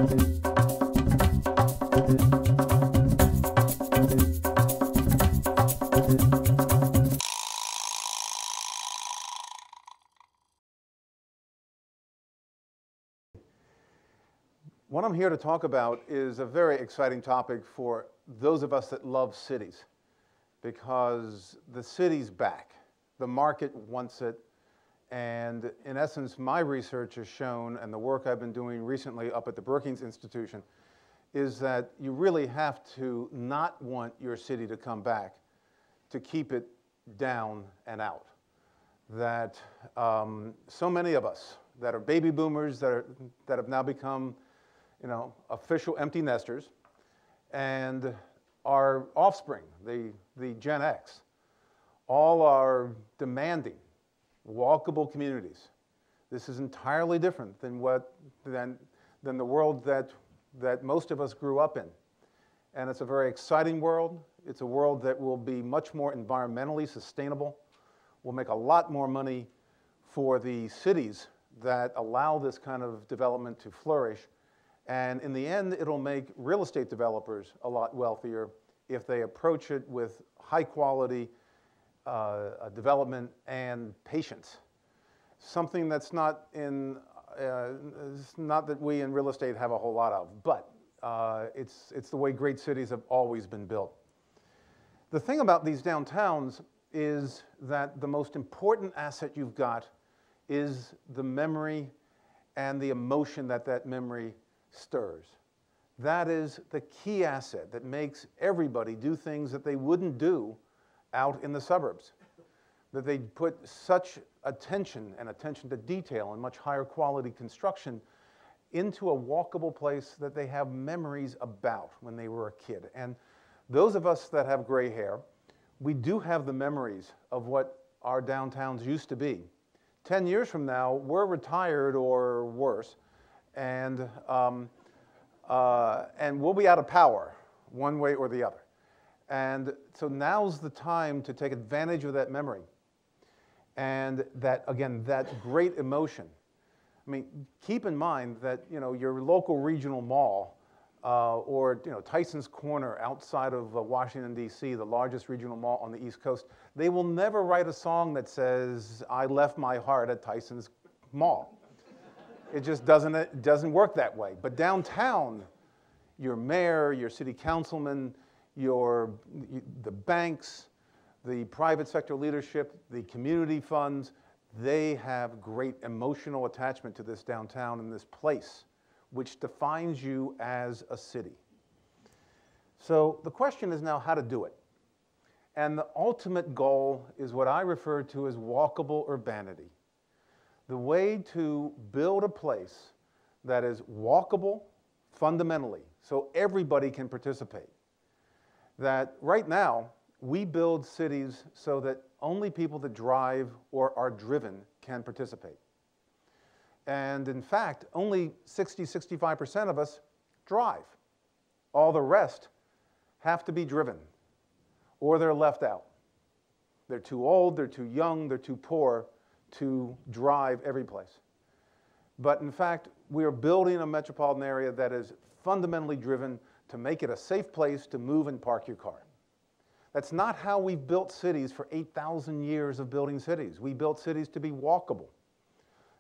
What I'm here to talk about is a very exciting topic for those of us that love cities, because the city's back. The market wants it, and in essence, my research has shown, and the work I've been doing recently up at the Brookings Institution, is that you really have to not want your city to come back to keep it down and out. That so many of us that are baby boomers that have now become official empty nesters, and our offspring, the Gen X, all are demanding walkable communities. This is entirely different than the world that most of us grew up in. And it's a very exciting world. It's a world that will be much more environmentally sustainable, will make a lot more money for the cities that allow this kind of development to flourish. And in the end, it'll make real estate developers a lot wealthier if they approach it with high quality development and patience. Something that's not that we in real estate have a whole lot of, but it's the way great cities have always been built. The thing about these downtowns is that the most important asset you've got is the memory and the emotion that memory stirs. That is the key asset that makes everybody do things that they wouldn't do out in the suburbs. That they put such attention to detail and much higher quality construction into a walkable place that they have memories about when they were a kid. And those of us that have gray hair, we do have the memories of what our downtowns used to be. 10 years from now, we're retired or worse, and we'll be out of power one way or the other. And so now's the time to take advantage of that memory and that, again, that great emotion. I mean, keep in mind that your local regional mall or Tyson's Corner outside of Washington, D.C., the largest regional mall on the East Coast, they will never write a song that says, "I left my heart at Tyson's Mall." It just doesn't work that way. But downtown, your mayor, your city councilman, the banks, the private sector leadership, the community funds, they have great emotional attachment to this downtown and this place, which defines you as a city. So the question is now how to do it. And the ultimate goal is what I refer to as walkable urbanity. The way to build a place that is walkable fundamentally, so everybody can participate. That right now, we build cities so that only people that drive or are driven can participate. And in fact, only 65% of us drive. All the rest have to be driven, or they're left out. They're too old, they're too young, they're too poor to drive every place. But in fact, we are building a metropolitan area that is fundamentally driven to make it a safe place to move and park your car. That's not how we've built cities for 8,000 years of building cities. We built cities to be walkable.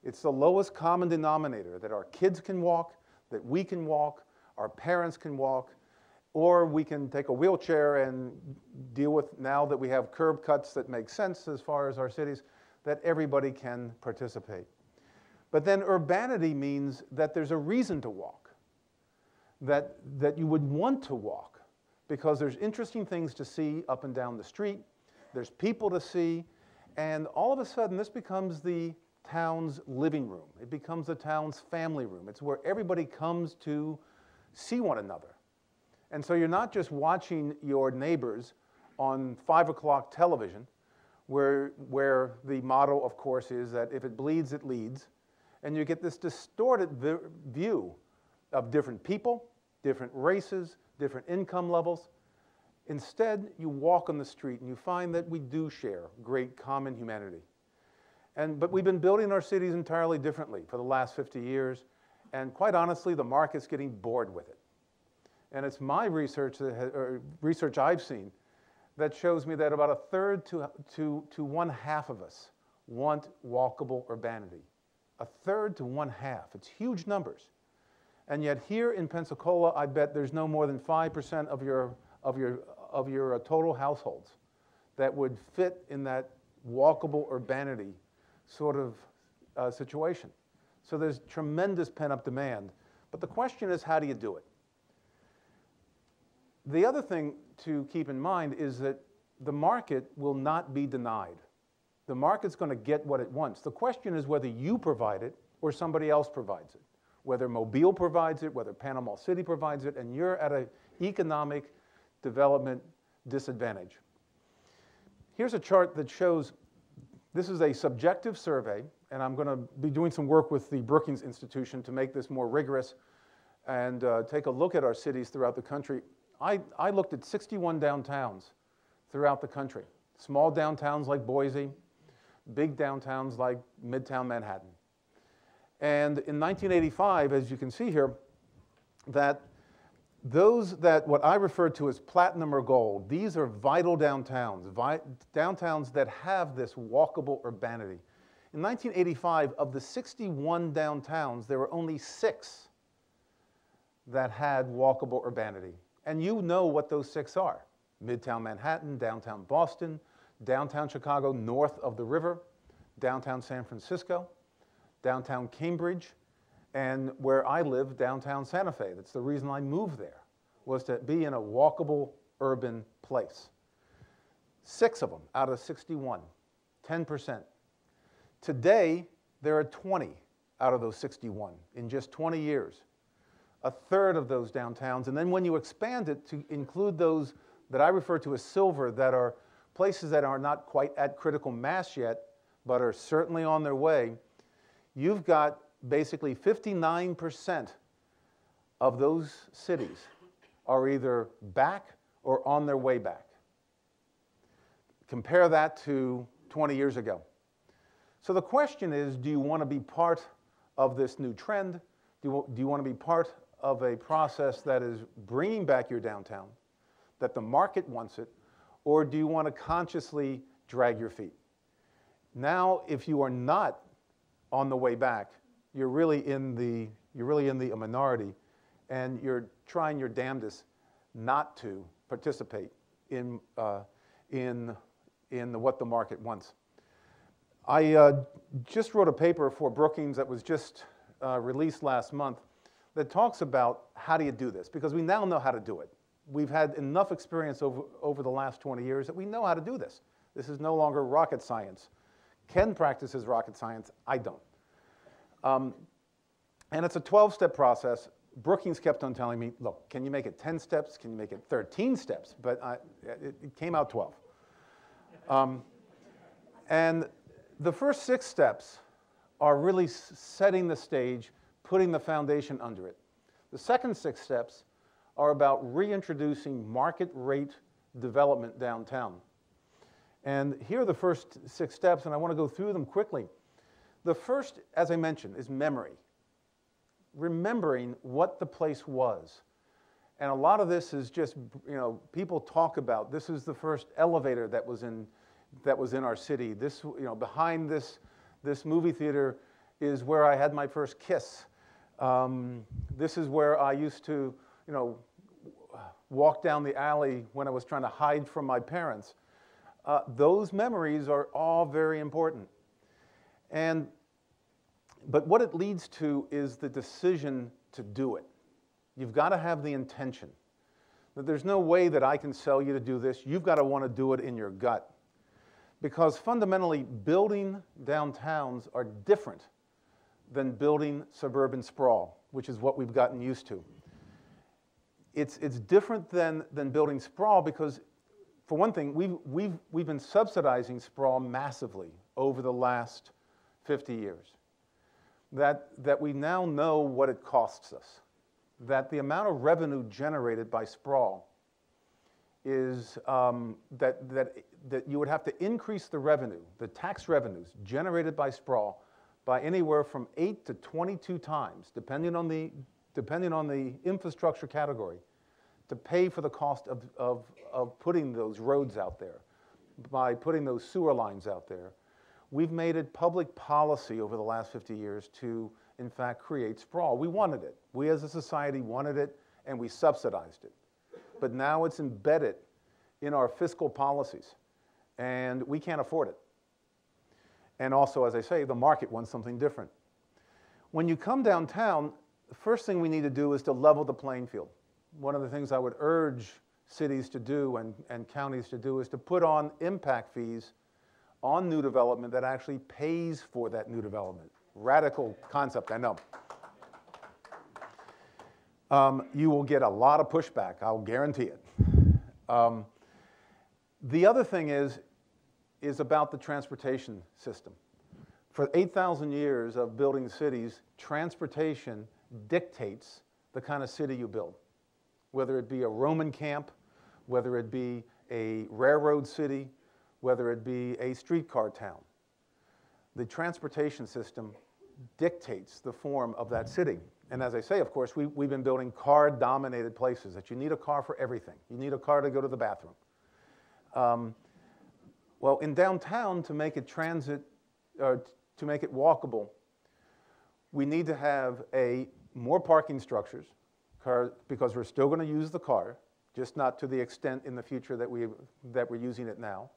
It's the lowest common denominator, that our kids can walk, that we can walk, our parents can walk, or we can take a wheelchair and deal with, now that we have curb cuts that make sense as far as our cities, that everybody can participate. But then urbanity means that there's a reason to walk, that you would want to walk, because there's interesting things to see up and down the street, there's people to see, and all of a sudden this becomes the town's living room. It becomes the town's family room. It's where everybody comes to see one another. And so you're not just watching your neighbors on 5 o'clock television, where the motto, of course, is that if it bleeds, it leads. And you get this distorted view of different people, different races, different income levels. Instead, you walk on the street and you find that we do share great common humanity. But we've been building our cities entirely differently for the last 50 years. And quite honestly, the market's getting bored with it. And it's my research, research I've seen, that shows me that about a third to one half of us want walkable urbanity. A third to one half. It's huge numbers. And yet here in Pensacola, I bet there's no more than 5% of your total households that would fit in that walkable urbanity sort of situation. So there's tremendous pent-up demand. But the question is, how do you do it? The other thing to keep in mind is that the market will not be denied. The market's going to get what it wants. The question is whether you provide it or somebody else provides it. Whether Mobile provides it, whether Panama City provides it, and you're at an economic development disadvantage. Here's a chart that shows, this is a subjective survey, and I'm going to be doing some work with the Brookings Institution to make this more rigorous and take a look at our cities throughout the country. I looked at 61 downtowns throughout the country. Small downtowns like Boise, big downtowns like Midtown Manhattan. And in 1985, as you can see here, that what I refer to as platinum or gold, these are vital downtowns, downtowns that have this walkable urbanity. In 1985, of the 61 downtowns, there were only 6 that had walkable urbanity. And you know what those 6 are. Midtown Manhattan, downtown Boston, downtown Chicago north of the river, downtown San Francisco, downtown Cambridge, and where I live, downtown Santa Fe. That's the reason I moved there, was to be in a walkable urban place. 6 of them out of 61, 10%. Today, there are 20 out of those 61 in just 20 years. A third of those downtowns, and then when you expand it to include those that I refer to as silver, that are places that are not quite at critical mass yet, but are certainly on their way, you've got basically 59% of those cities are either back or on their way back. Compare that to 20 years ago. So the question is, do you want to be part of this new trend? Do you want to be part of a process that is bringing back your downtown, that the market wants it, or do you want to consciously drag your feet? Now, if you are not on the way back, you're really in the minority, and you're trying your damnedest not to participate in what the market wants. I just wrote a paper for Brookings that was just released last month that talks about how do you do this, because we now know how to do it. We've had enough experience over the last 20 years that we know how to do this. This is no longer rocket science. Ken practices rocket science, I don't. And it's a 12-step process. Brookings kept on telling me, look, can you make it 10 steps? Can you make it 13 steps? But it came out 12. And the first 6 steps are really setting the stage, putting the foundation under it. The second 6 steps are about reintroducing market rate development downtown. And here are the first 6 steps, and I want to go through them quickly. The first, as I mentioned, is memory. Remembering what the place was. And a lot of this is just, people talk about, this is the first elevator that was in our city. This, behind this movie theater is where I had my first kiss. This is where I used to, walk down the alley when I was trying to hide from my parents. Those memories are all very important. But what it leads to is the decision to do it. You've got to have the intention. There's no way that I can sell you to do this. You've got to want to do it in your gut. Because fundamentally, building downtowns are different than building suburban sprawl, which is what we've gotten used to. It's different than building sprawl because, for one thing, we've been subsidizing sprawl massively over the last 50 years. That we now know what it costs us. That the amount of revenue generated by sprawl is that you would have to increase the revenue, the tax revenues generated by sprawl, by anywhere from 8 to 22 times, depending on the infrastructure category, to pay for the cost of putting those roads out there, by putting those sewer lines out there. We've made it public policy over the last 50 years to, in fact, create sprawl. We wanted it. We as a society wanted it, and we subsidized it. But now it's embedded in our fiscal policies, and we can't afford it. And also, as I say, the market wants something different. When you come downtown, the first thing we need to do is to level the playing field. One of the things I would urge cities to do and counties to do is to put on impact fees on new development that actually pays for that new development. Radical concept, I know. You will get a lot of pushback, I'll guarantee it. The other thing is about the transportation system. For 8,000 years of building cities, transportation dictates the kind of city you build. Whether it be a Roman camp, whether it be a railroad city, whether it be a streetcar town. The transportation system dictates the form of that city. And as I say, of course, we've been building car-dominated places that you need a car for everything. You need a car to go to the bathroom. Well, in downtown, to make it to make it walkable, we need to have more parking structures, because we're still going to use the car, just not to the extent in the future that we're using it now.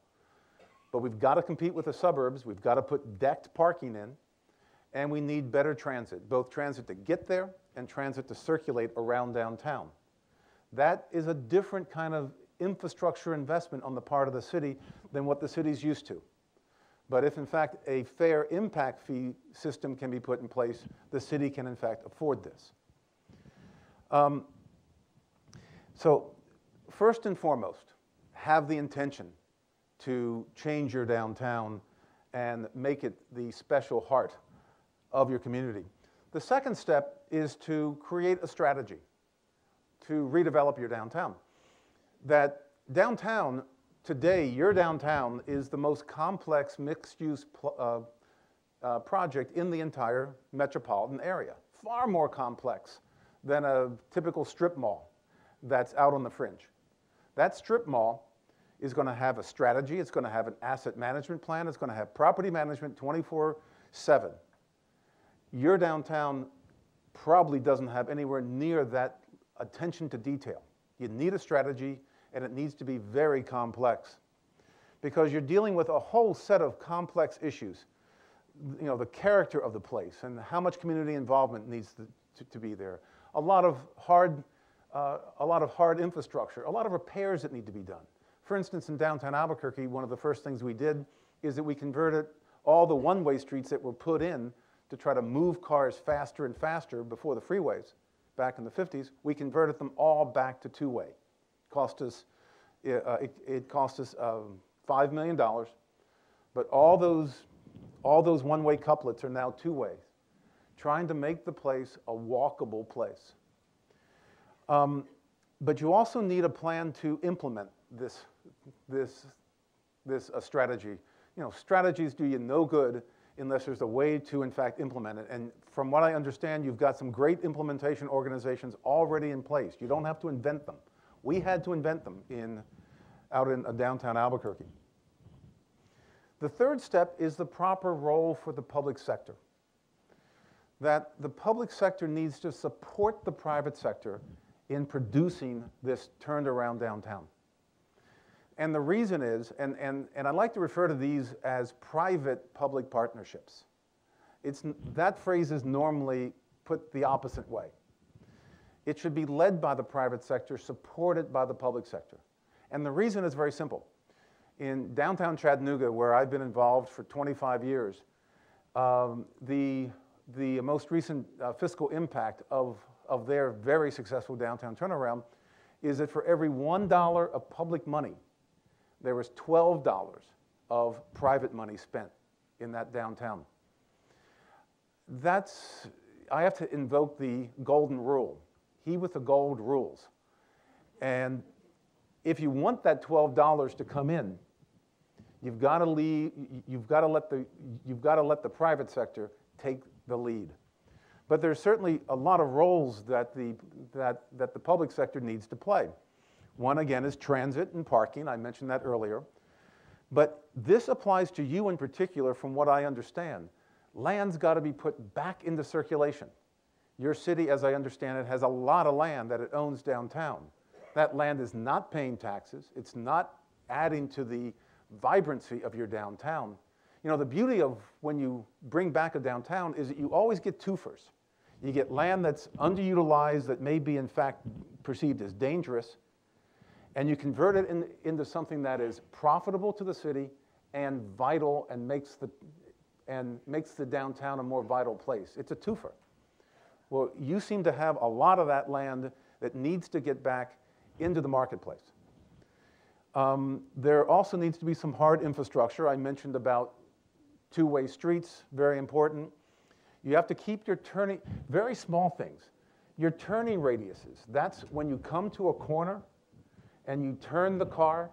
But we've got to compete with the suburbs. We've got to put decked parking in, and we need better transit, both transit to get there and transit to circulate around downtown. That is a different kind of infrastructure investment on the part of the city than what the city's used to. But if, in fact, a fair impact fee system can be put in place, the city can, in fact, afford this. So first and foremost, have the intention to change your downtown and make it the special heart of your community. The second step is to create a strategy to redevelop your downtown. That downtown, today, your downtown is the most complex mixed-use project in the entire metropolitan area. Far more complex than a typical strip mall that's out on the fringe. That strip mall is going to have a strategy, it's going to have an asset management plan, it's going to have property management 24/7. Your downtown probably doesn't have anywhere near that attention to detail. You need a strategy, and it needs to be very complex, because you're dealing with a whole set of complex issues. You know, the character of the place and how much community involvement needs to be there. A lot of hard infrastructure, a lot of repairs that need to be done. For instance, in downtown Albuquerque, one of the first things we did is that we converted all the one-way streets that were put in to try to move cars faster and faster before the freeways back in the 50s. We converted them all back to two-way. It cost us $5 million, but all those one-way couplets are now two-way, trying to make the place a walkable place. But you also need a plan to implement this strategy. You know, strategies do you no good unless there's a way to, in fact, implement it. And from what I understand, you've got some great implementation organizations already in place. You don't have to invent them. We had to invent them out in downtown Albuquerque. The third step is the proper role for the public sector. That the public sector needs to support the private sector in producing this turned around downtown. And the reason is, and I like to refer to these as private-public partnerships. That phrase is normally put the opposite way. It should be led by the private sector, supported by the public sector. And the reason is very simple. In downtown Chattanooga, where I've been involved for 25 years, the most recent fiscal impact of their very successful downtown turnaround is that for every $1 of public money, there was $12 of private money spent in that downtown. I have to invoke the golden rule. He with the gold rules. And if you want that $12 to come in, you've got to let the private sector take the lead. But there's certainly a lot of roles that the public sector needs to play. One, again, is transit and parking. I mentioned that earlier. But this applies to you in particular from what I understand. Land's got to be put back into circulation. Your city, as I understand it, has a lot of land that it owns downtown. That land is not paying taxes. It's not adding to the vibrancy of your downtown. You know, the beauty of when you bring back a downtown is that you always get twofers. You get land that's underutilized, that may be in fact perceived as dangerous, and you convert it into something that is profitable to the city and vital and makes the downtown a more vital place. It's a twofer. Well, you seem to have a lot of that land that needs to get back into the marketplace. There also needs to be some hard infrastructure. I mentioned about two-way streets, very important. You have to keep your turning, very small things. Your turning radiuses, that's when you come to a corner and you turn the car.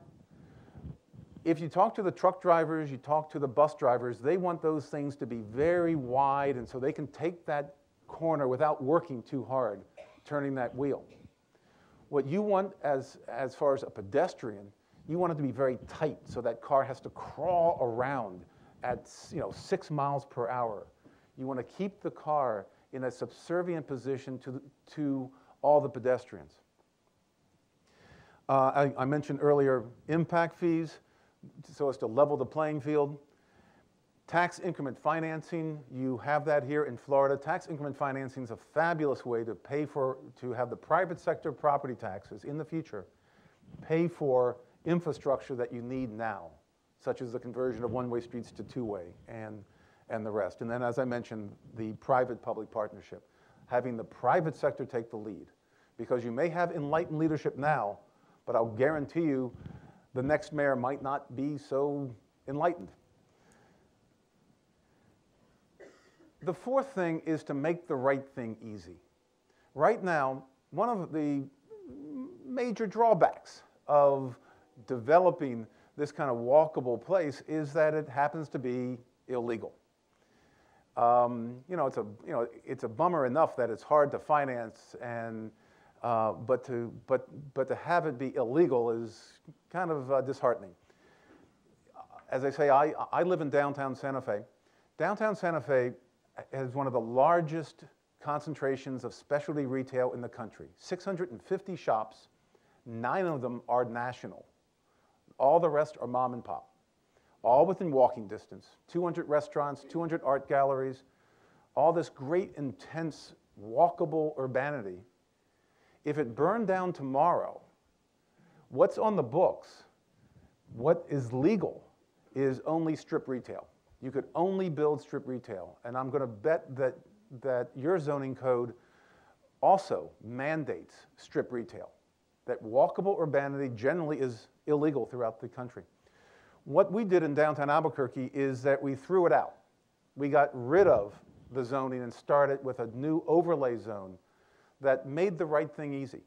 If you talk to the truck drivers, you talk to the bus drivers, they want those things to be very wide and so they can take that corner without working too hard, turning that wheel. What you want as far as a pedestrian, you want it to be very tight so that car has to crawl around at 6 miles per hour. You want to keep the car in a subservient position to all the pedestrians. I mentioned earlier impact fees so as to level the playing field. Tax increment financing, you have that here in Florida. Tax increment financing is a fabulous way to to have the private sector property taxes in the future pay for infrastructure that you need now, such as the conversion of one-way streets to two-way and the rest. And then, as I mentioned, the private-public partnership, having the private sector take the lead. Because you may have enlightened leadership now, but I'll guarantee you the next mayor might not be so enlightened. The fourth thing is to make the right thing easy. Right now, one of the major drawbacks of developing this kind of walkable place is that it happens to be illegal. It's a bummer enough that it's hard to finance, and but to have it be illegal is kind of disheartening. As I say, I live in downtown Santa Fe. Downtown Santa Fe has one of the largest concentrations of specialty retail in the country. 650 shops, 9 of them are national. All the rest are mom and pop, all within walking distance. 200 restaurants, 200 art galleries, all this great, intense, walkable urbanity. If it burned down tomorrow, what's on the books, what is legal, is only strip retail. You could only build strip retail. And I'm going to bet that your zoning code also mandates strip retail, that walkable urbanity generally is illegal throughout the country. What we did in downtown Albuquerque is that we threw it out. We got rid of the zoning and started with a new overlay zone that made the right thing easy.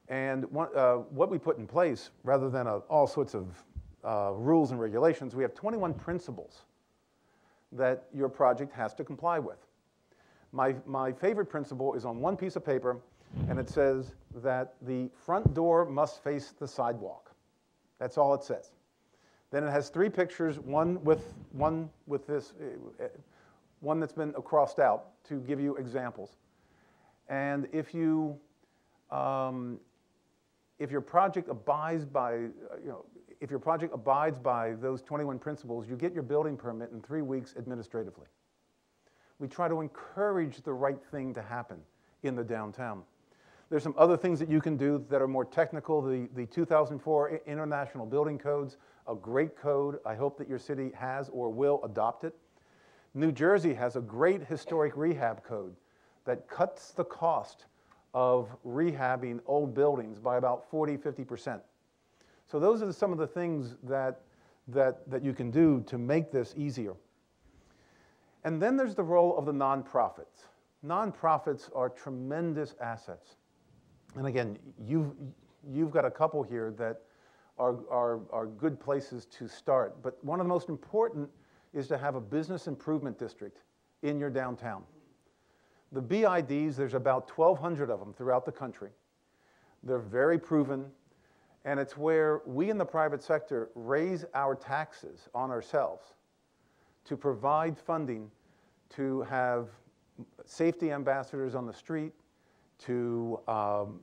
And what we put in place, rather than all sorts of rules and regulations, we have 21 principles that your project has to comply with. My favorite principle is on one piece of paper, and it says that the front door must face the sidewalk. That's all it says. Then it has 3 pictures, one that's been crossed out to give you examples. And if your project abides by, if your project abides by those 21 principles, you get your building permit in 3 weeks administratively. We try to encourage the right thing to happen in the downtown. There's some other things that you can do that are more technical. The 2004 International Building Codes, a great code. I hope that your city has or will adopt it. New Jersey has a great historic rehab code that cuts the cost of rehabbing old buildings by about 40–50%. So those are some of the things that you can do to make this easier. And then there's the role of the nonprofits. Nonprofits are tremendous assets. And again, you've got a couple here that are good places to start. But one of the most important is to have a business improvement district in your downtown. The BIDs, there's about 1,200 of them throughout the country. They're very proven, and it's where we in the private sector raise our taxes on ourselves to provide funding to have safety ambassadors on the street, to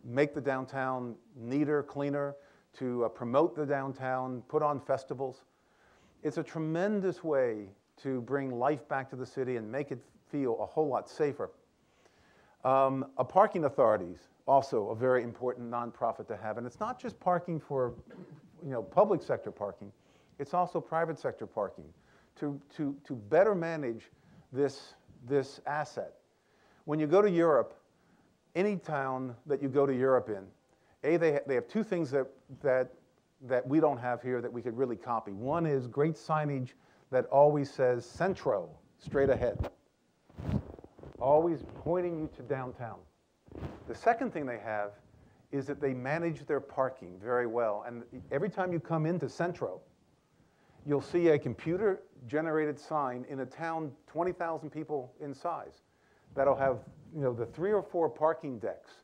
make the downtown neater, cleaner, to promote the downtown, put on festivals. It's a tremendous way to bring life back to the city and make it feel a whole lot safer. Parking authorities, also a very important nonprofit to have. And it's not just parking for public sector parking, it's also private sector parking to better manage this asset. When you go to Europe, any town that you go to Europe in, they have two things that we don't have here that we could really copy. One is great signage that always says Centro, straight ahead, always pointing you to downtown. The second thing they have is that they manage their parking very well. And every time you come into Centro, you'll see a computer-generated sign in a town 20,000 people in size that'll have the 3 or 4 parking decks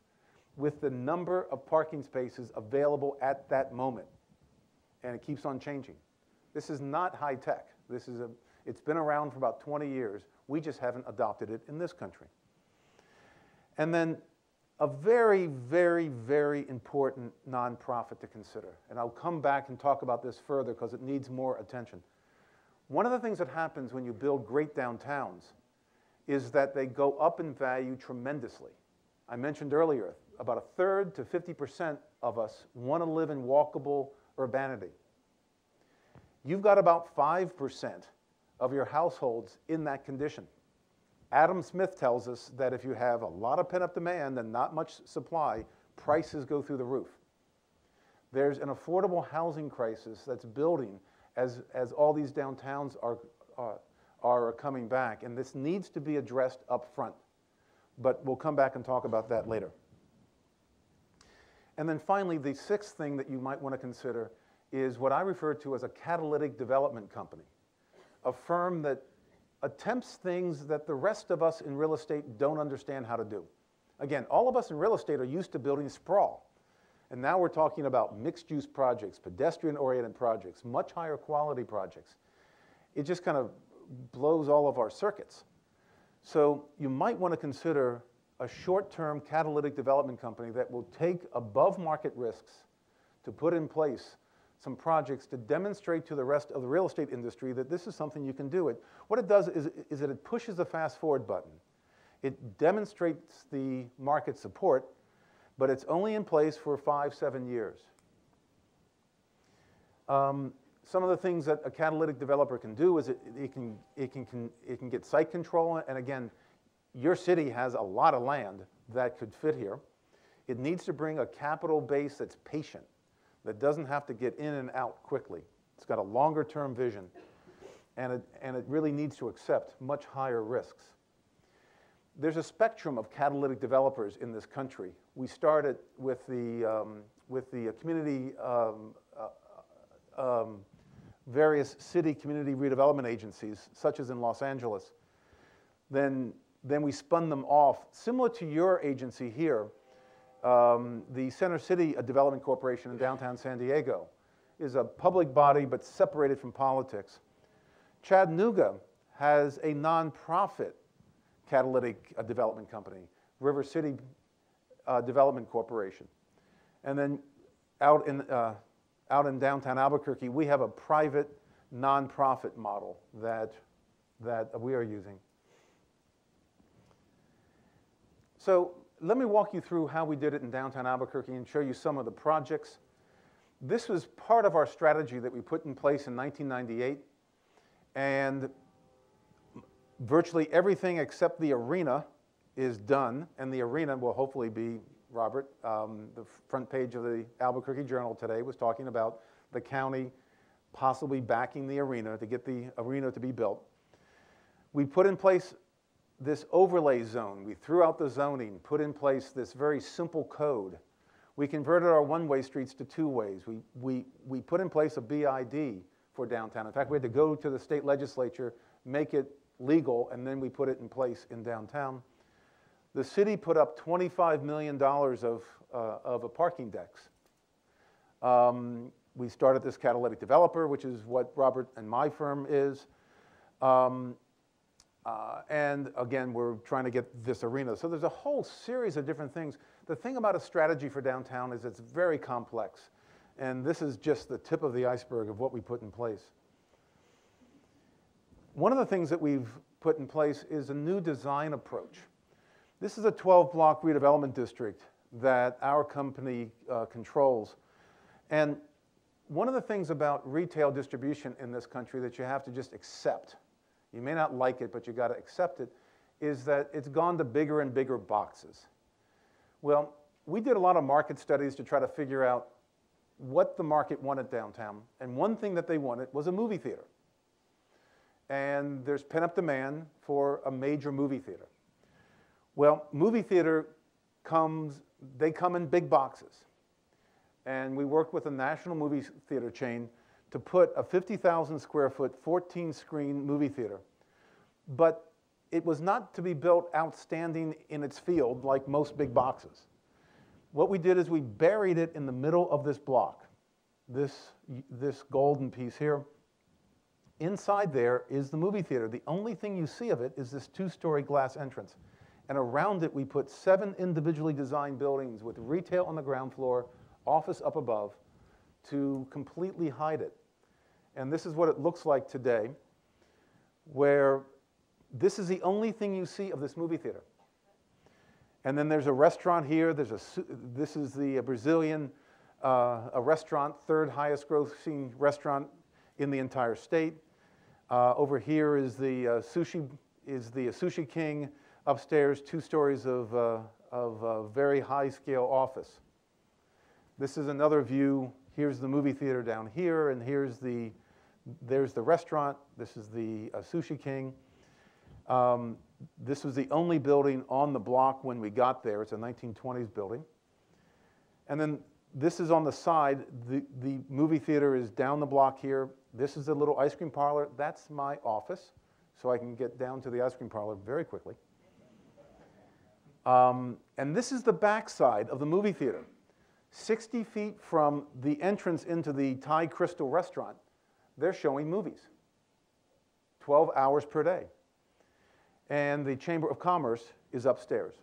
with the number of parking spaces available at that moment. And it keeps on changing. This is not high tech. It's been around for about 20 years. We just haven't adopted it in this country. And then a very, very, very important nonprofit to consider. And I'll come back and talk about this further because it needs more attention. One of the things that happens when you build great downtowns is that they go up in value tremendously. I mentioned earlier, about 1/3 to 50% of us want to live in walkable urbanity. You've got about 5% of your households in that condition. Adam Smith tells us that if you have a lot of pent-up demand and not much supply, prices go through the roof. There's an affordable housing crisis that's building as all these downtowns are coming back, and this needs to be addressed up front. But we'll come back and talk about that later. And then finally, the sixth thing that you might want to consider is what I refer to as a catalytic development company, a firm that attempts things that the rest of us in real estate don't understand how to do. Again, all of us in real estate are used to building sprawl. And now we're talking about mixed-use projects, pedestrian-oriented projects, much higher quality projects. It just kind of blows all of our circuits. So you might want to consider a short-term catalytic development company that will take above-market risks to put in place some projects to demonstrate to the rest of the real estate industry that this is something you can do. What it does is that it pushes the fast-forward button. It demonstrates the market support, but it's only in place for 5-7 years. Some of the things that a catalytic developer can do is it can get site control, and again, your city has a lot of land that could fit here. It needs to bring a capital base that's patient, that doesn't have to get in and out quickly. It's got a longer-term vision, and it really needs to accept much higher risks. There's a spectrum of catalytic developers in this country. We started with the community, various city community redevelopment agencies, such as in Los Angeles. Then we spun them off, similar to your agency here. The Center City Development Corporation in downtown San Diego is a public body but separated from politics. Chattanooga has a nonprofit catalytic development company, River City Development Corporation. And then out in downtown Albuquerque, we have a private nonprofit model that we are using. So let me walk you through how we did it in downtown Albuquerque and show you some of the projects. This was part of our strategy that we put in place in 1998. And virtually everything except the arena is done. And the arena will hopefully be, Robert, the front page of the Albuquerque Journal today was talking about the county possibly backing the arena to get the arena to be built. We put in place this overlay zone. We threw out the zoning, put in place this very simple code. We converted our one-way streets to two-ways. We put in place a BID for downtown. In fact, we had to go to the state legislature, make it legal, and then we put it in place in downtown. The city put up $25 million of parking decks. We started this Catalytic Developer, which is what Robert and my firm is. And again, we're trying to get this arena. So there's a whole series of different things. The thing about a strategy for downtown is it's very complex. And this is just the tip of the iceberg of what we put in place. One of the things that we've put in place is a new design approach. This is a 12-block redevelopment district that our company controls. And one of the things about retail distribution in this country that you have to just accept, you may not like it, but you got to accept it, is that it's gone to bigger and bigger boxes. Well, we did a lot of market studies to try to figure out what the market wanted downtown. And one thing that they wanted was a movie theater. And there's pent-up demand for a major movie theater. Well, movie theater they come in big boxes. And we worked with a national movie theater chain to put a 50,000 square foot, 14-screen movie theater. But it was not to be built outstanding in its field like most big boxes. What we did is we buried it in the middle of this block, this golden piece here. Inside there is the movie theater. The only thing you see of it is this 2-story glass entrance. And around it, we put 7 individually designed buildings with retail on the ground floor, office up above, to completely hide it. And this is what it looks like today, where this is the only thing you see of this movie theater. And then there's a restaurant here. This is the Brazilian a restaurant, 3rd highest grossing restaurant in the entire state. Over here is the Sushi King. Upstairs, 2 stories of very high-scale office. This is another view. Here's the movie theater down here, and there's the restaurant. This is the Sushi King. This was the only building on the block when we got there. It's a 1920s building. And then this is on the side. The movie theater is down the block here. This is the little ice cream parlor. That's my office, so I can get down to the ice cream parlor very quickly. And this is the backside of the movie theater. 60 feet from the entrance into the Thai Crystal restaurant, they're showing movies, 12 hours per day. And the Chamber of Commerce is upstairs.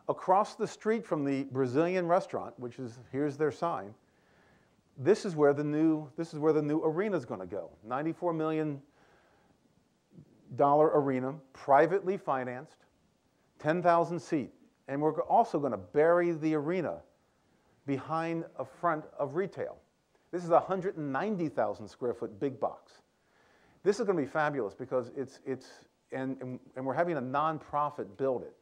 Across the street from the Brazilian restaurant, which is, here's their sign, this is where the new arena is going to go. $94 million arena, privately financed, 10,000 seat. And we're also going to bury the arena behind a front of retail. This is a 190,000 square foot big box. This is going to be fabulous because and we're having a nonprofit build it.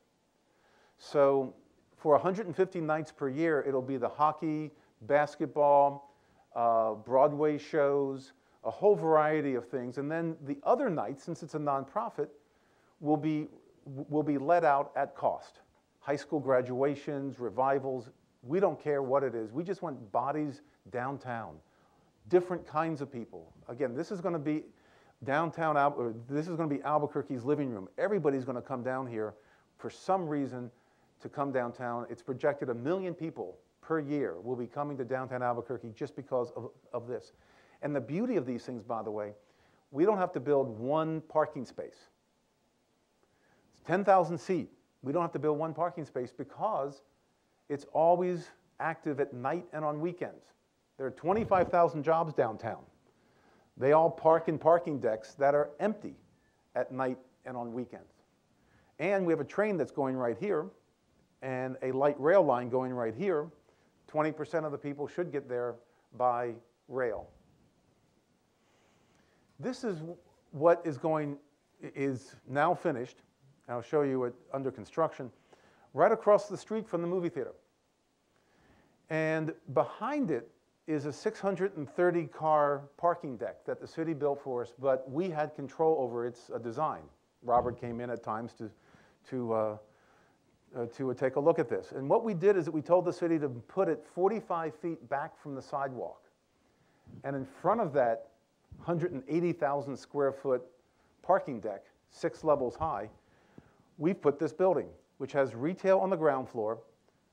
So for 150 nights per year, it'll be the hockey, basketball, Broadway shows, a whole variety of things. And then the other nights, since it's a nonprofit, will be let out at cost. High school graduations, revivals, we don't care what it is. We just want bodies downtown, different kinds of people. Again, this is going to be this is going to be Albuquerque's living room. Everybody's going to come down here for some reason to come downtown. It's projected 1 million people per year will be coming to downtown Albuquerque just because of this. And the beauty of these things, by the way, we don't have to build 1 parking space. It's 10,000 seat. We don't have to build 1 parking space because it's always active at night and on weekends. There are 25,000 jobs downtown. They all park in parking decks that are empty at night and on weekends. And we have a train that's going right here and a light rail line going right here. 20% of the people should get there by rail. This is what is now finished. I'll show you it under construction, right across the street from the movie theater. And behind it is a 630-car parking deck that the city built for us, but we had control over its design. Robert came in at times to take a look at this. And what we did is that we told the city to put it 45 feet back from the sidewalk. And in front of that 180,000 square foot parking deck, 6 levels high, we've put this building, which has retail on the ground floor,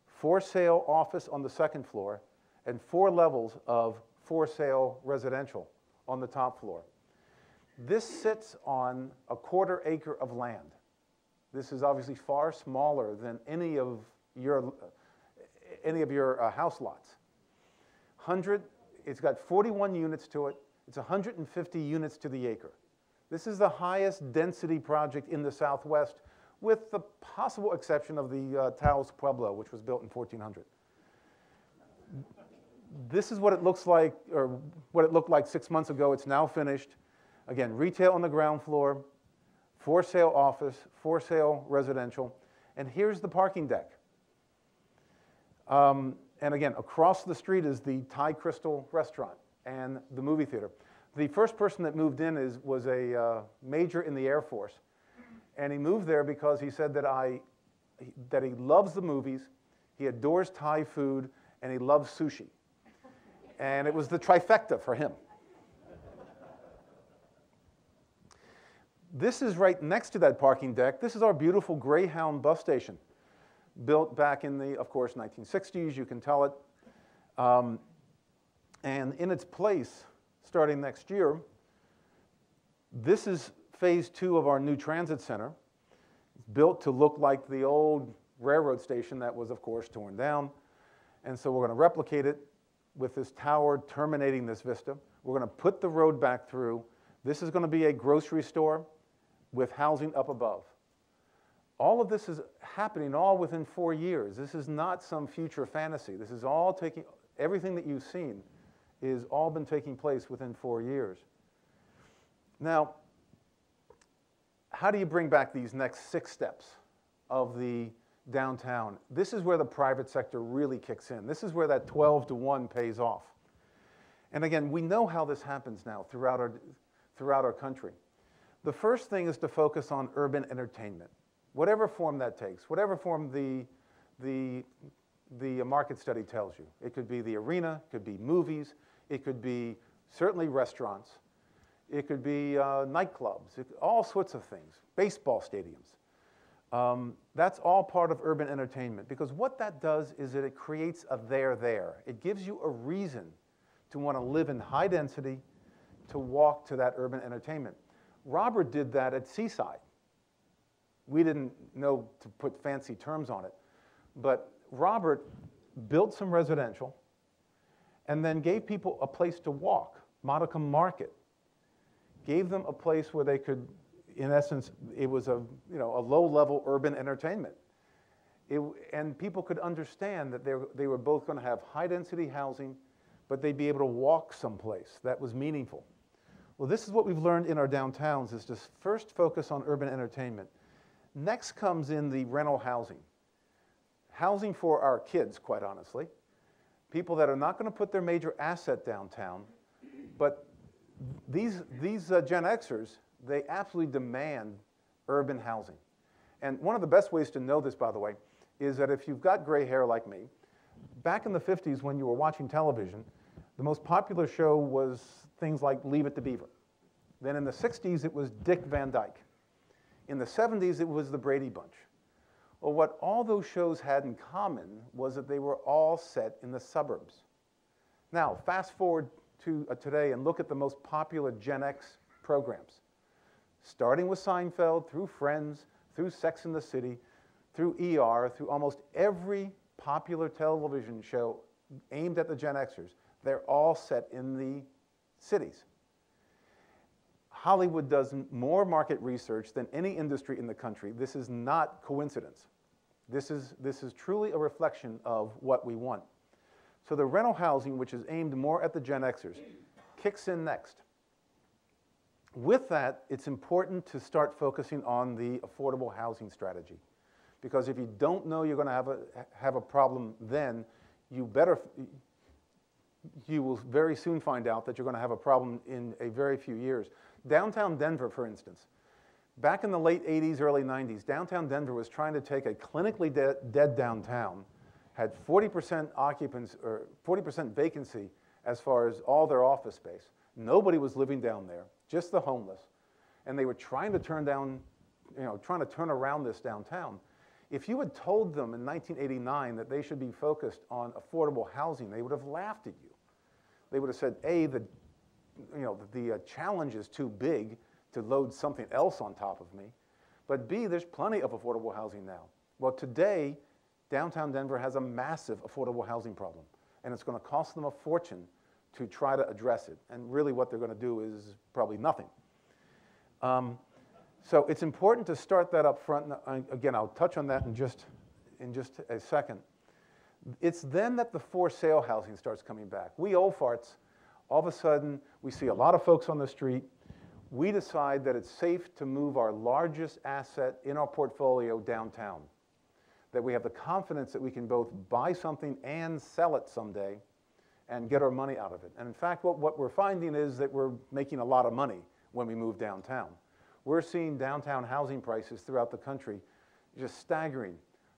for sale office on the second floor, and 4 levels of for sale residential on the top floor. This sits on a 1/4 acre of land. This is obviously far smaller than any of your house lots. It's got 41 units to it. It's 150 units to the acre. This is the highest density project in the Southwest, with the possible exception of the Taos Pueblo, which was built in 1400. This is what it looks like, or what it looked like 6 months ago. It's now finished. Again, retail on the ground floor, for sale office, for sale residential, and here's the parking deck. And again, across the street is the Thai Crystal restaurant and the movie theater. The first person that moved in was a major in the Air Force, and he moved there because he said that he loves the movies, he adores Thai food, and he loves sushi. And it was the trifecta for him. This is right next to that parking deck. This is our beautiful Greyhound Bus Station, built back in the, of course, 1960s, you can tell it. And in its place, starting next year, this is phase 2 of our new transit center. It's built to look like the old railroad station that was, of course, torn down. And so we're going to replicate it with this tower terminating this vista. We're going to put the road back through. This is going to be a grocery store with housing up above. All of this is happening all within 4 years. This is not some future fantasy. This is all taking, everything that you've seen is all been taking place within 4 years. Now, how do you bring back these next 6 steps of the downtown? This is where the private sector really kicks in. This is where that 12-to-1 pays off. And again, we know how this happens now throughout our country. The first thing is to focus on urban entertainment, whatever form that takes, whatever form the market study tells you. It could be the arena, it could be movies, it could be certainly restaurants, it could be nightclubs, all sorts of things, baseball stadiums. That's all part of urban entertainment, because what that does is that it creates a there. It gives you a reason to want to live in high density, to walk to that urban entertainment. Robert did that at Seaside. We didn't know to put fancy terms on it, but Robert built some residential and then gave people a place to walk, Modicum Market. Gave them a place where they could, in essence, it was a low-level urban entertainment. And people could understand that they were both going to have high-density housing, but they'd be able to walk someplace that was meaningful. Well, this is what we've learned in our downtowns, is to first focus on urban entertainment. Next comes in the rental housing. Housing for our kids, quite honestly. People that are not going to put their major asset downtown, but these Gen Xers, they absolutely demand urban housing. And one of the best ways to know this, by the way, is that if you've got gray hair like me, back in the 50s when you were watching television, the most popular show was things like Leave It to Beaver. Then in the 60s, it was Dick Van Dyke. In the 70s, it was the Brady Bunch. Well, what all those shows had in common was that they were all set in the suburbs. Now, fast forward to today and look at the most popular Gen X programs. Starting with Seinfeld, through Friends, through Sex and the City, through ER, through almost every popular television show aimed at the Gen Xers, they're all set in the cities. Hollywood does more market research than any industry in the country. This is not coincidence. This is truly a reflection of what we want. So the rental housing, which is aimed more at the Gen Xers, kicks in next. With that, it's important to start focusing on the affordable housing strategy. Because if you don't know you're going to have a problem then, you will very soon find out that you're going to have a problem in a very few years. Downtown Denver, for instance, back in the late 80s, early 90s, downtown Denver was trying to take a clinically dead downtown, had 40% occupants or 40% vacancy as far as all their office space. Nobody was living down there, just the homeless. And they were trying to turn around this downtown. If you had told them in 1989 that they should be focused on affordable housing, they would have laughed at you. They would have said, A, the challenge is too big to load something else on top of me, but B, there's plenty of affordable housing now. Well, today, downtown Denver has a massive affordable housing problem, and it's going to cost them a fortune to try to address it. And really what they're going to do is probably nothing. So it's important to start that up front. And again, I'll touch on that in just a second. It's then that the for sale housing starts coming back. We old farts, all of a sudden, we see a lot of folks on the street. We decide that it's safe to move our largest asset in our portfolio downtown, that we have the confidence that we can both buy something and sell it someday and get our money out of it. And in fact, what we're finding is that we're making a lot of money when we move downtown. We're seeing downtown housing prices throughout the country just staggering.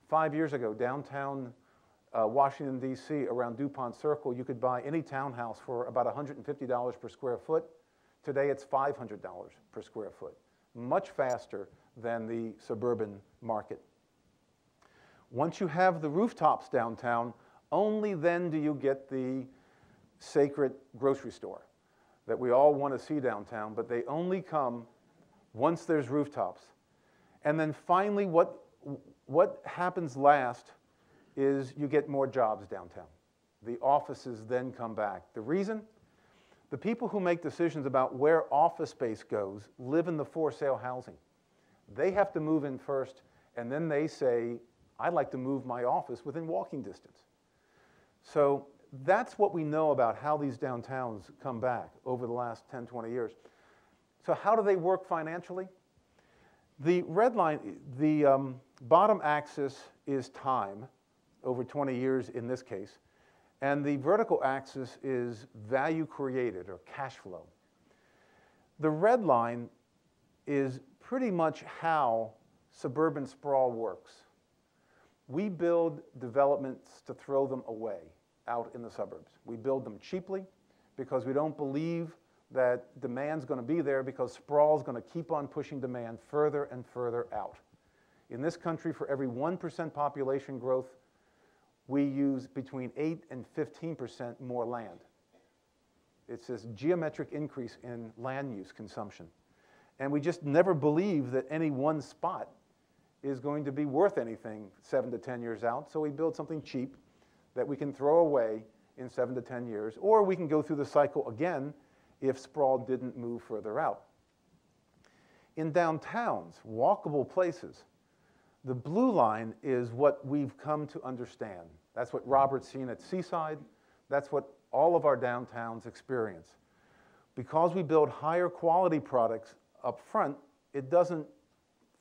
5 years ago, downtown Washington, D.C., around DuPont Circle, you could buy any townhouse for about $150 per square foot. Today, it's $500 per square foot, much faster than the suburban market. Once you have the rooftops downtown, only then do you get the sacred grocery store that we all want to see downtown, but they only come once there's rooftops. And then finally, what happens last is you get more jobs downtown. The offices then come back. The reason? The people who make decisions about where office space goes live in the for sale housing. They have to move in first, and then they say, I'd like to move my office within walking distance. So that's what we know about how these downtowns come back over the last 10, 20 years. So how do they work financially? The red line, the bottom axis is time, over 20 years in this case, and the vertical axis is value created, or cash flow. The red line is pretty much how suburban sprawl works. We build developments to throw them away out in the suburbs. We build them cheaply because we don't believe that demand's going to be there, because sprawl's going to keep on pushing demand further and further out. In this country, for every 1% population growth, we use between 8 and 15% more land. It's this geometric increase in land use consumption. And we just never believe that any one spot is going to be worth anything 7 to 10 years out, so we build something cheap that we can throw away in 7 to 10 years, or we can go through the cycle again if sprawl didn't move further out. In downtowns, walkable places, the blue line is what we've come to understand. That's what Robert's seen at Seaside. That's what all of our downtowns experience. Because we build higher quality products up front, it doesn't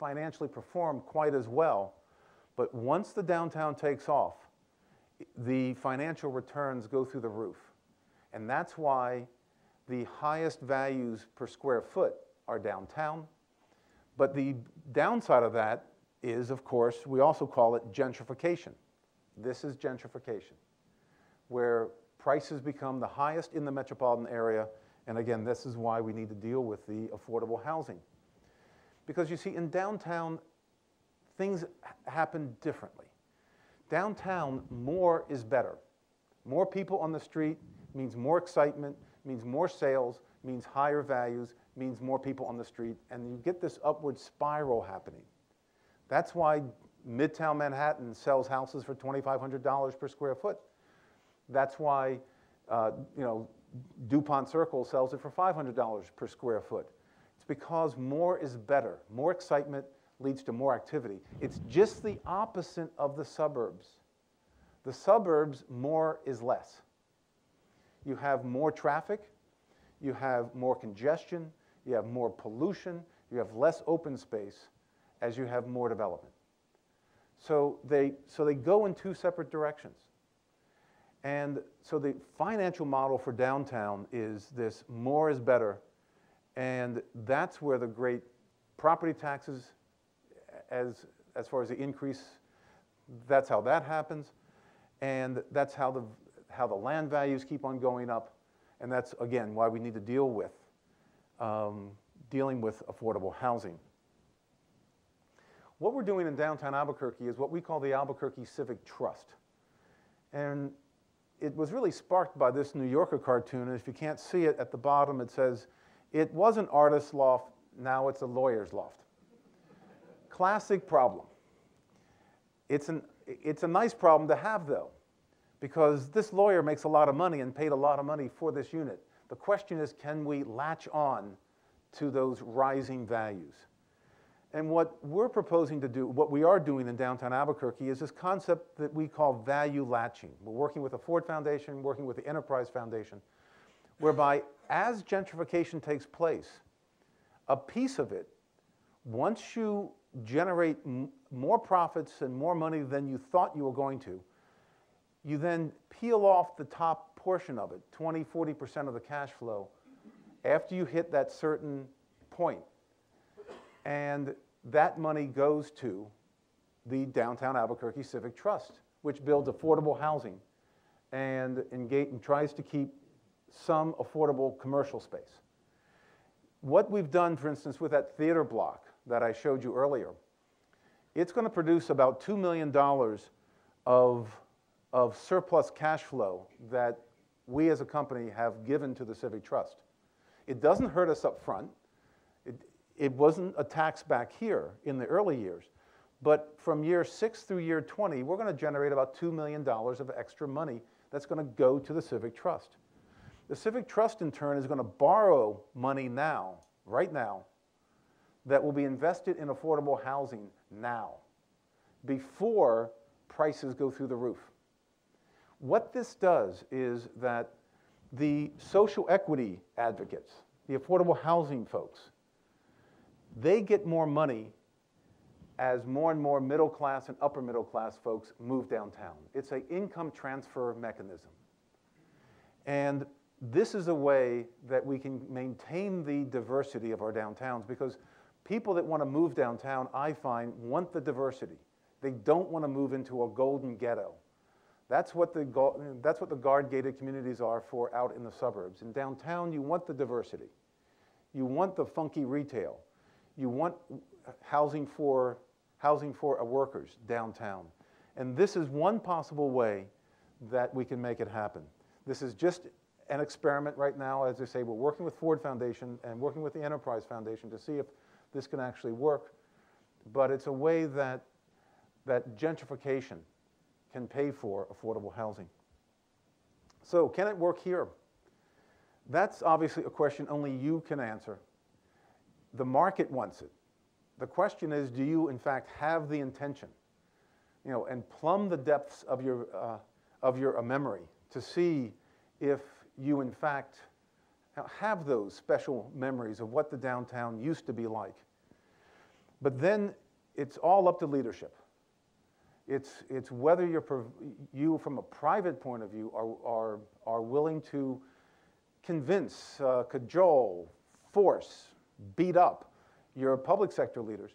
financially perform quite as well. But once the downtown takes off, the financial returns go through the roof. And that's why the highest values per square foot are downtown. But the downside of that is, of course, we also call it gentrification. This is gentrification, where prices become the highest in the metropolitan area. And again, this is why we need to deal with the affordable housing. Because you see, in downtown, things happen differently. Downtown, more is better. More people on the street means more excitement, means more sales, means higher values, means more people on the street, and you get this upward spiral happening. That's why Midtown Manhattan sells houses for $2,500 per square foot. That's why DuPont Circle sells it for $500 per square foot. It's because more is better. More excitement leads to more activity. It's just the opposite of the suburbs. The suburbs, more is less. You have more traffic, you have more congestion, you have more pollution, you have less open space as you have more development. So they go in two separate directions. And so the financial model for downtown is this: more is better. And that's where the great property taxes, as far as the increase, that's how that happens. And that's how the land values keep on going up. And that's, again, why we need to deal with dealing with affordable housing. What we're doing in downtown Albuquerque is what we call the Albuquerque Civic Trust. And it was really sparked by this New Yorker cartoon, and if you can't see it, at the bottom it says, "It was an artist's loft, now it's a lawyer's loft." Classic problem. It's a nice problem to have, though, because this lawyer makes a lot of money and paid a lot of money for this unit. The question is, can we latch on to those rising values? And what we're proposing to do, what we are doing in downtown Albuquerque, is this concept that we call value latching. We're working with the Ford Foundation, working with the Enterprise Foundation, whereby as gentrification takes place, a piece of it, once you generate more profits and more money than you thought you were going to, you then peel off the top portion of it, 20, 40% of the cash flow, after you hit that certain point. And that money goes to the Downtown Albuquerque Civic Trust, which builds affordable housing and tries to keep some affordable commercial space. What we've done, for instance, with that theater block that I showed you earlier, it's going to produce about $2 million of surplus cash flow that we as a company have given to the Civic Trust. It doesn't hurt us up front. It wasn't a tax back here in the early years. But from year 6 through year 20, we're going to generate about $2 million of extra money that's going to go to the Civic Trust. The Civic Trust, in turn, is going to borrow money now, right now, that will be invested in affordable housing now, before prices go through the roof. What this does is that the social equity advocates, the affordable housing folks, they get more money as more and more middle class and upper middle class folks move downtown. It's an income transfer mechanism. And this is a way that we can maintain the diversity of our downtowns, because people that want to move downtown, I find, want the diversity. They don't want to move into a golden ghetto. That's what the guard-gated communities are for out in the suburbs. In downtown, you want the diversity. You want the funky retail. You want housing for workers downtown. And this is one possible way that we can make it happen. This is just an experiment right now. As I say, we're working with Ford Foundation and working with the Enterprise Foundation to see if this can actually work. But it's a way that gentrification can pay for affordable housing. So can it work here? That's obviously a question only you can answer. The market wants it. The question is, do you in fact have the intention, and plumb the depths of your memory to see if you in fact have those special memories of what the downtown used to be like. But then it's all up to leadership. It's whether you from a private point of view are willing to convince, cajole, force, beat up your public sector leaders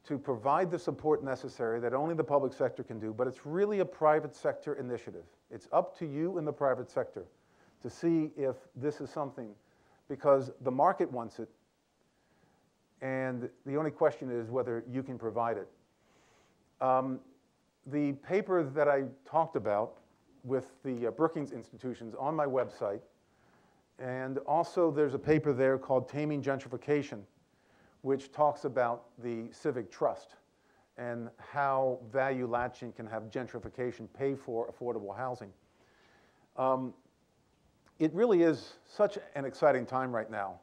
to provide the support necessary that only the public sector can do, but it's really a private sector initiative. It's up to you in the private sector to see if this is something, because the market wants it, and the only question is whether you can provide it. The paper that I talked about with the Brookings institutions on my website, and also there's a paper there called Taming Gentrification, which talks about the Civic Trust and how value latching can have gentrification pay for affordable housing. It really is such an exciting time right now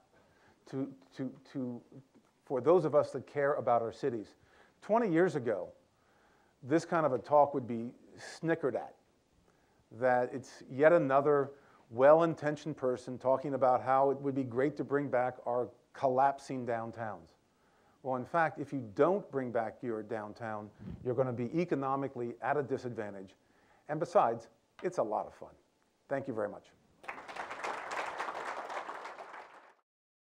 for those of us that care about our cities. 20 years ago, this kind of a talk would be snickered at, that it's yet another well-intentioned person talking about how it would be great to bring back our collapsing downtowns. Well, in fact, if you don't bring back your downtown, you're going to be economically at a disadvantage. And besides, it's a lot of fun. Thank you very much.